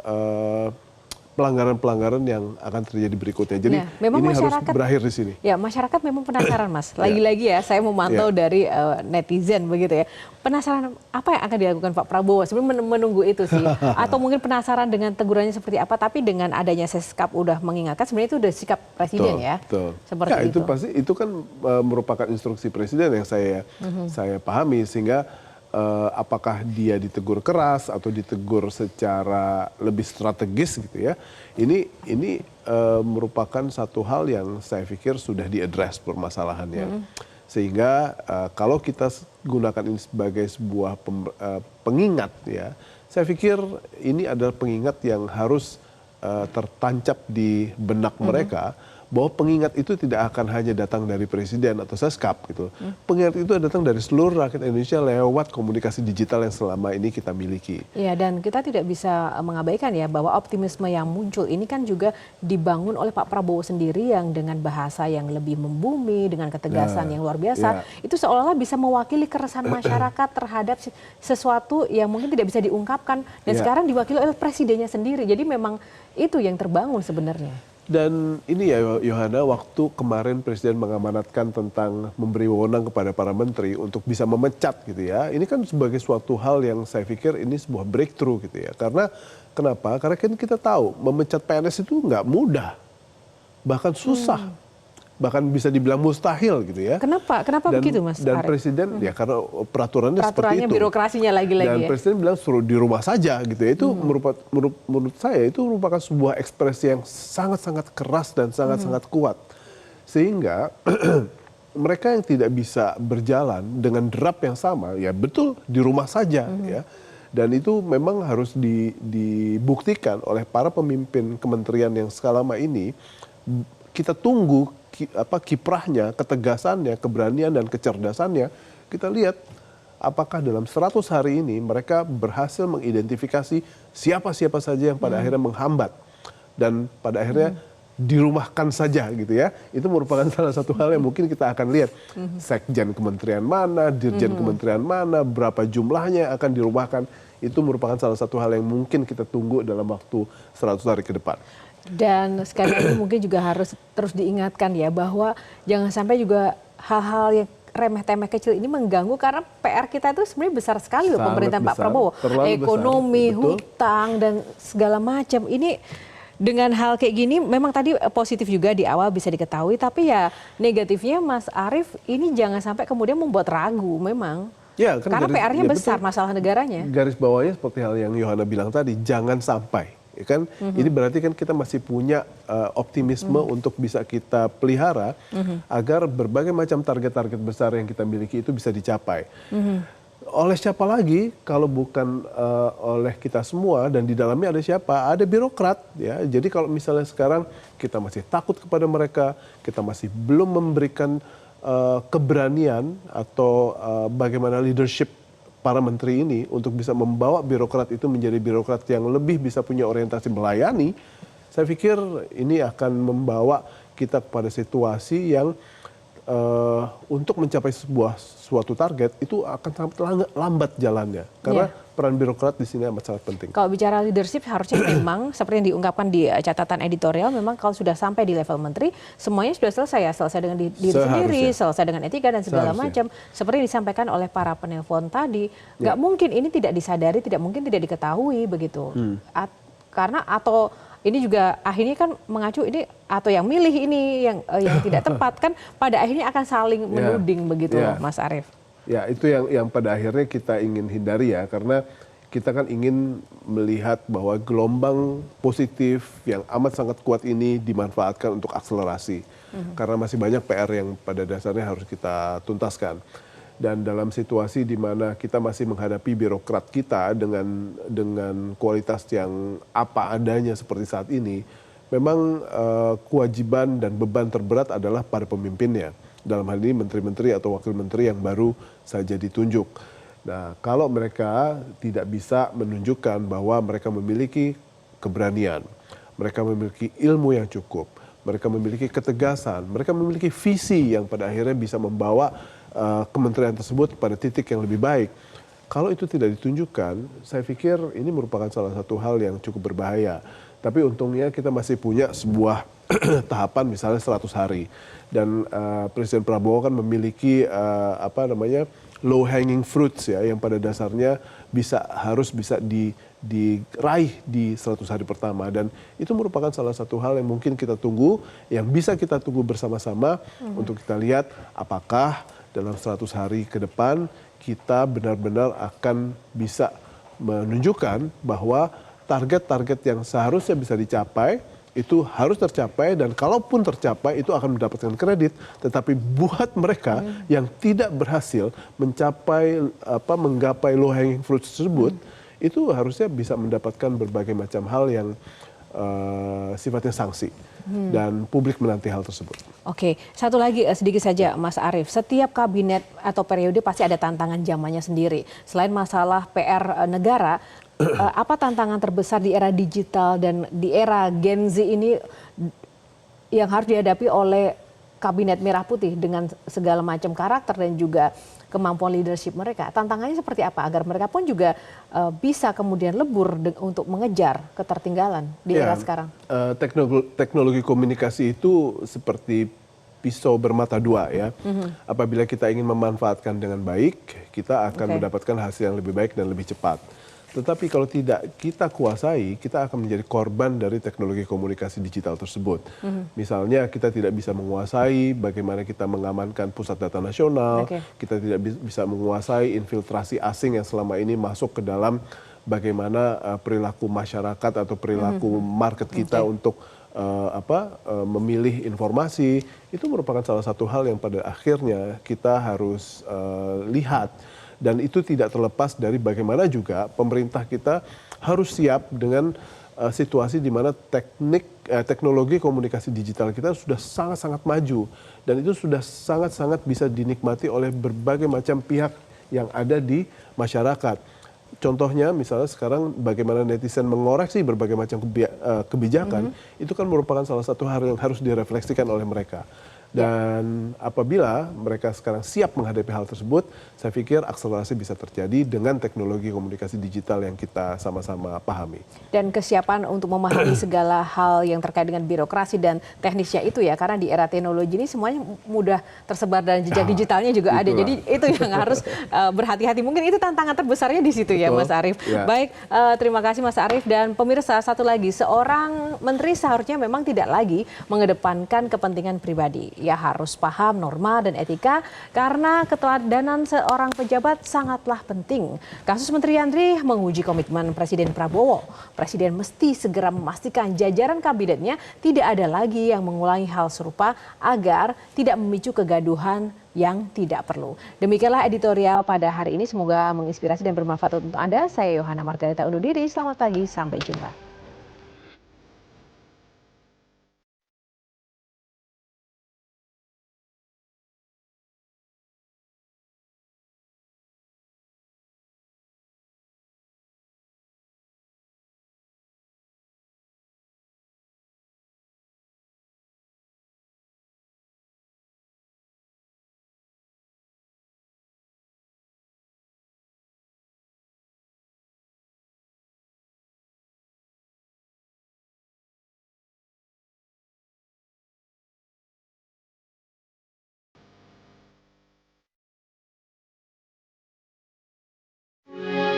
pelanggaran-pelanggaran yang akan terjadi berikutnya. Jadi memang ini harus masyarakat berakhir di sini. Ya, masyarakat memang penasaran, Mas. Lagi-lagi ya, saya memantau dari netizen begitu ya. Penasaran apa yang akan dilakukan Pak Prabowo? Sebenarnya menunggu itu sih. Atau mungkin penasaran dengan tegurannya seperti apa, tapi dengan adanya Seskap udah mengingatkan, sebenarnya itu udah sikap presiden ya. Betul. Seperti ya, itu pasti itu kan merupakan instruksi presiden yang saya pahami, sehingga apakah dia ditegur keras atau ditegur secara lebih strategis gitu ya, ini merupakan satu hal yang saya pikir sudah diadres permasalahannya, sehingga kalau kita gunakan ini sebagai sebuah pengingat ya, saya pikir ini adalah pengingat yang harus tertancap di benak mereka, bahwa pengingat itu tidak akan hanya datang dari presiden atau Seskap gitu. Pengingat itu datang dari seluruh rakyat Indonesia lewat komunikasi digital yang selama ini kita miliki. Iya, dan kita tidak bisa mengabaikan ya bahwa optimisme yang muncul ini kan juga dibangun oleh Pak Prabowo sendiri yang dengan bahasa yang lebih membumi, dengan ketegasan yang luar biasa. Itu seolah-olah bisa mewakili keresahan masyarakat terhadap sesuatu yang mungkin tidak bisa diungkapkan, dan sekarang diwakili oleh presidennya sendiri. Jadi memang itu yang terbangun sebenarnya. Dan ini ya Yohana, waktu kemarin Presiden mengamanatkan tentang memberi wewenang kepada para menteri untuk bisa memecat gitu ya. Ini kan sebagai suatu hal yang saya pikir ini sebuah breakthrough gitu ya. Karena kenapa? Karena kan kita tahu memecat PNS itu nggak mudah. Bahkan susah. Bahkan bisa dibilang mustahil gitu ya. Kenapa begitu, Mas Dan Arief? Presiden ya karena peraturannya seperti itu. Birokrasinya lagi-lagi dan ya. Presiden bilang suruh di rumah saja gitu ya. Itu menurut saya itu merupakan sebuah ekspresi yang sangat-sangat keras dan sangat-sangat kuat. Sehingga mereka yang tidak bisa berjalan dengan derap yang sama, ya betul di rumah saja ya. Dan itu memang harus dibuktikan oleh para pemimpin kementerian yang selama ini kita tunggu kiprahnya, ketegasannya, keberanian dan kecerdasannya. Kita lihat apakah dalam 100 hari ini mereka berhasil mengidentifikasi siapa-siapa saja yang pada akhirnya menghambat dan pada akhirnya dirumahkan saja gitu ya. Itu merupakan salah satu hal yang mungkin kita akan lihat. Sekjen kementerian mana, dirjen kementerian mana, berapa jumlahnya akan dirumahkan. Itu merupakan salah satu hal yang mungkin kita tunggu dalam waktu 100 hari ke depan. Dan sekali lagi mungkin juga harus terus diingatkan ya bahwa jangan sampai juga hal-hal yang remeh-temeh kecil ini mengganggu, karena PR kita itu sebenarnya besar sekali loh, pemerintahan Pak Prabowo. Ekonomi, hutang dan segala macam. Ini dengan hal kayak gini memang tadi positif juga di awal bisa diketahui, tapi ya negatifnya Mas Arief ini jangan sampai kemudian membuat ragu memang. Ya, kan karena PR-nya besar, betul, masalah negaranya. Garis bawahnya seperti hal yang Yohana bilang tadi, jangan sampai. Ya kan, ini berarti kan kita masih punya optimisme untuk bisa kita pelihara agar berbagai macam target-target besar yang kita miliki itu bisa dicapai. Oleh siapa lagi kalau bukan oleh kita semua, dan di dalamnya ada siapa? Ada birokrat ya. Jadi kalau misalnya sekarang kita masih takut kepada mereka, kita masih belum memberikan keberanian atau bagaimana leadership para menteri ini untuk bisa membawa birokrat itu menjadi birokrat yang lebih bisa punya orientasi melayani, saya pikir ini akan membawa kita pada situasi yang untuk mencapai suatu target itu akan sangat lambat jalannya karena peran birokrat di sini amat sangat penting. Kalau bicara leadership harusnya memang seperti yang diungkapkan di catatan editorial, memang kalau sudah sampai di level menteri semuanya sudah selesai ya, selesai dengan diri sendiri, selesai dengan etika dan segala macam. Seperti yang disampaikan oleh para penelpon tadi, nggak mungkin ini tidak disadari, tidak mungkin tidak diketahui begitu. Karena atau ini juga akhirnya kan mengacu ini atau yang milih ini yang tidak tepat kan pada akhirnya akan saling menuding begitu, Mas Arief. Ya, itu yang pada akhirnya kita ingin hindari ya, karena kita kan ingin melihat bahwa gelombang positif yang amat sangat kuat ini dimanfaatkan untuk akselerasi. Karena masih banyak PR yang pada dasarnya harus kita tuntaskan. Dan dalam situasi di mana kita masih menghadapi birokrat kita dengan kualitas yang apa adanya seperti saat ini, memang kewajiban dan beban terberat adalah pada pemimpinnya. Dalam hal ini menteri-menteri atau wakil menteri yang baru saja ditunjuk. Nah, kalau mereka tidak bisa menunjukkan bahwa mereka memiliki keberanian, mereka memiliki ilmu yang cukup, mereka memiliki ketegasan, mereka memiliki visi yang pada akhirnya bisa membawa kementerian tersebut pada titik yang lebih baik. Kalau itu tidak ditunjukkan, saya pikir ini merupakan salah satu hal yang cukup berbahaya. Tapi untungnya kita masih punya sebuah tahapan misalnya 100 hari. Dan Presiden Prabowo kan memiliki low hanging fruits ya, yang pada dasarnya harus bisa diraih di 100 hari pertama, dan itu merupakan salah satu hal yang mungkin kita tunggu, yang bisa kita tunggu bersama-sama untuk kita lihat apakah dalam 100 hari ke depan kita benar-benar akan bisa menunjukkan bahwa target-target yang seharusnya bisa dicapai itu harus tercapai, dan kalaupun tercapai itu akan mendapatkan kredit. Tetapi buat mereka yang tidak berhasil menggapai low hanging fruit tersebut, itu harusnya bisa mendapatkan berbagai macam hal yang sifatnya sanksi. Dan publik menanti hal tersebut. Oke, satu lagi sedikit saja Mas Arief. Setiap kabinet atau periode pasti ada tantangan zamannya sendiri. Selain masalah PR negara, apa tantangan terbesar di era digital dan di era Gen Z ini yang harus dihadapi oleh kabinet merah putih dengan segala macam karakter dan juga kemampuan leadership mereka? Tantangannya seperti apa agar mereka pun juga bisa kemudian lebur untuk mengejar ketertinggalan di era sekarang? Teknologi komunikasi itu seperti pisau bermata dua ya. Apabila kita ingin memanfaatkan dengan baik, kita akan mendapatkan hasil yang lebih baik dan lebih cepat. Tetapi kalau tidak kita kuasai, kita akan menjadi korban dari teknologi komunikasi digital tersebut. Misalnya kita tidak bisa menguasai bagaimana kita mengamankan pusat data nasional, kita tidak bisa menguasai infiltrasi asing yang selama ini masuk ke dalam bagaimana perilaku masyarakat atau perilaku market kita untuk memilih informasi. Itu merupakan salah satu hal yang pada akhirnya kita harus lihat. Dan itu tidak terlepas dari bagaimana juga pemerintah kita harus siap dengan situasi di mana teknologi komunikasi digital kita sudah sangat-sangat maju. Dan itu sudah sangat-sangat bisa dinikmati oleh berbagai macam pihak yang ada di masyarakat. Contohnya misalnya sekarang bagaimana netizen mengoreksi berbagai macam kebijakan, itu kan merupakan salah satu hal yang harus direfleksikan oleh mereka. Dan apabila mereka sekarang siap menghadapi hal tersebut, saya pikir akselerasi bisa terjadi dengan teknologi komunikasi digital yang kita sama-sama pahami. Dan kesiapan untuk memahami segala hal yang terkait dengan birokrasi dan teknisnya itu ya, karena di era teknologi ini semuanya mudah tersebar dan jejak digitalnya juga ada. Jadi itu yang harus berhati-hati. Mungkin itu tantangan terbesarnya di situ ya, Mas Arief. Baik, terima kasih Mas Arief. Dan pemirsa, satu lagi, seorang menteri seharusnya memang tidak lagi mengedepankan kepentingan pribadi. Ia harus paham norma dan etika karena keteladanan seorang pejabat sangatlah penting. Kasus Menteri Yandri menguji komitmen Presiden Prabowo. Presiden mesti segera memastikan jajaran kabinetnya tidak ada lagi yang mengulangi hal serupa agar tidak memicu kegaduhan yang tidak perlu. Demikianlah editorial pada hari ini. Semoga menginspirasi dan bermanfaat untuk Anda. Saya Yohana Margareta undur diri. Selamat pagi, sampai jumpa.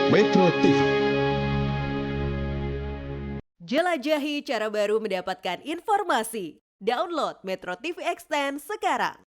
Metro TV. Jelajahi cara baru mendapatkan informasi. Download Metro TV Extend sekarang.